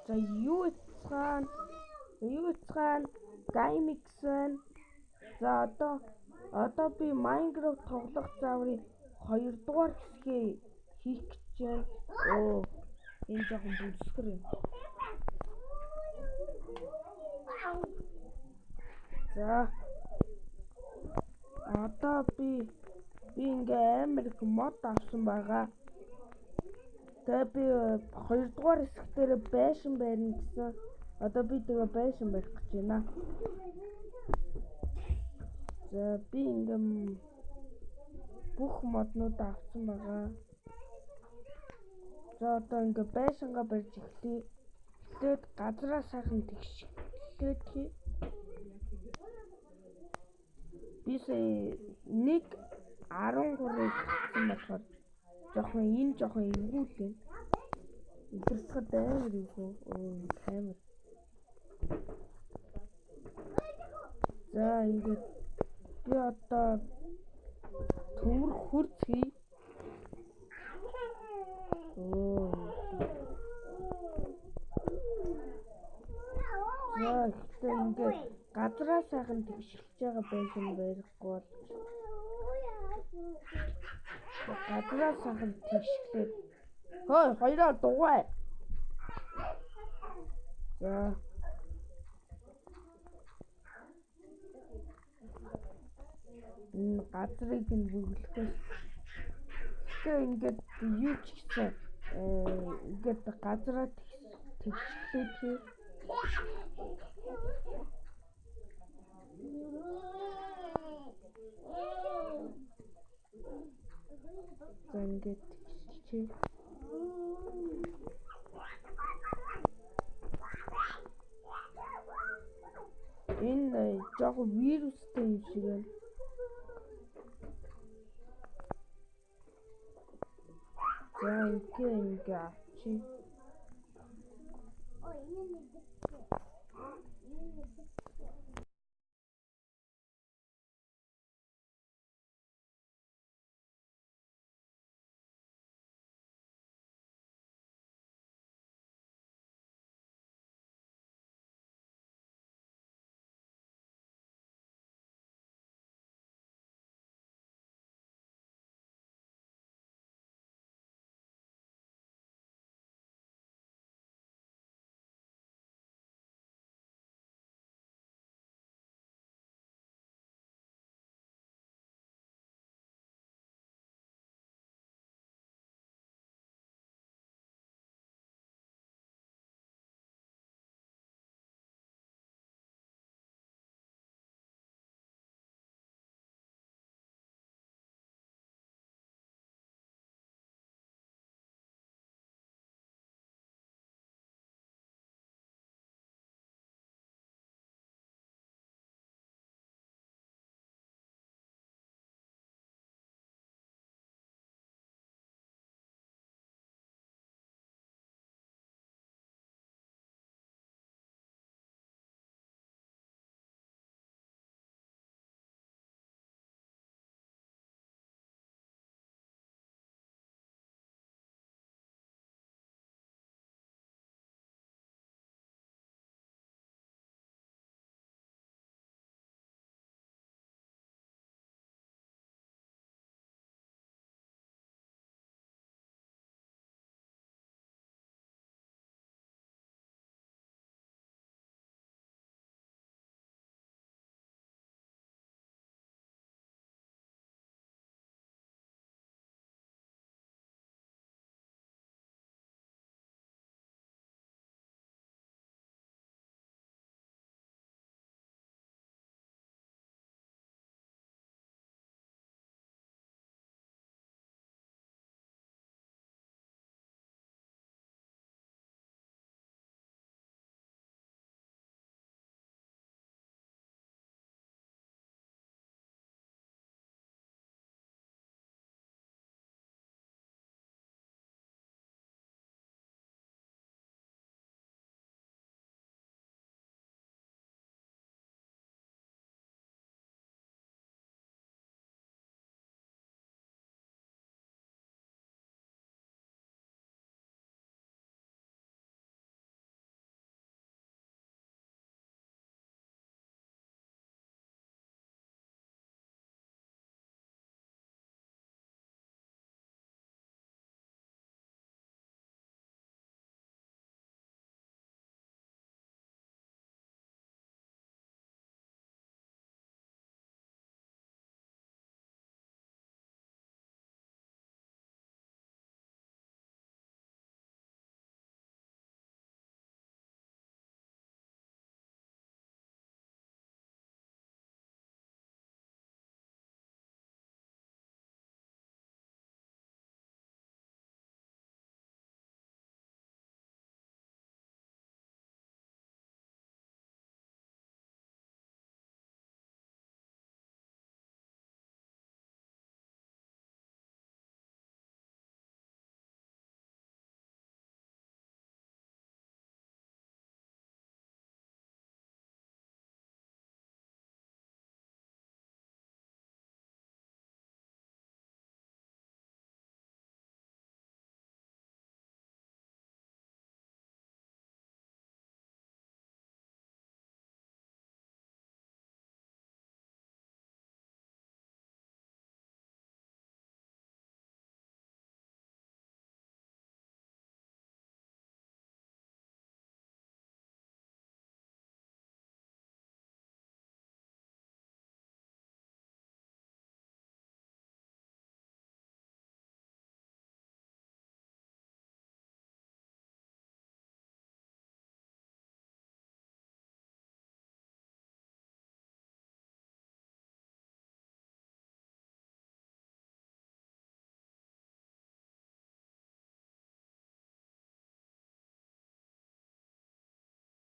За юу цаана Gimix байна. За одоо би Minecraft тоглох зааврын 2 дугаар хэсгээ хийх гэж байна. Энэ жоохон бүлсгэр юм. За одоо би ингээ амар их мод авсан байгаа. Тэгээ би 2 дугаар хэсэг дээр байшин барина гэсэн. Одоо би тэгээ байшин барих гэж байна. За би ингээм бүх моднууд авсан байгаа. За одоо ингээ байшингаа барьж эхлэе. Тэгээд газраа сайхан тэгшээд хий. Би сая 1.13-ыг авсан болохоор жоохон эвгүүл байна. Идэрсгэд амар эвгүй. Камер. За ингээд би одоо төмөр хурц хий. За ихтэй ингээд газраа сайхан тэгшилж байгаа байшин барихгүй бол гадраа сайхан тэгшлээ. Хоёроо дугай. За энэ газрыг нь бүглэхээс тэгээ ингээд юу ч гэсэн ингээд газраа тэгшлээ тий. За ингээд тэгшилчээ. Энэ жоохон вирустэй юм шиг байна. За ингээ авчи.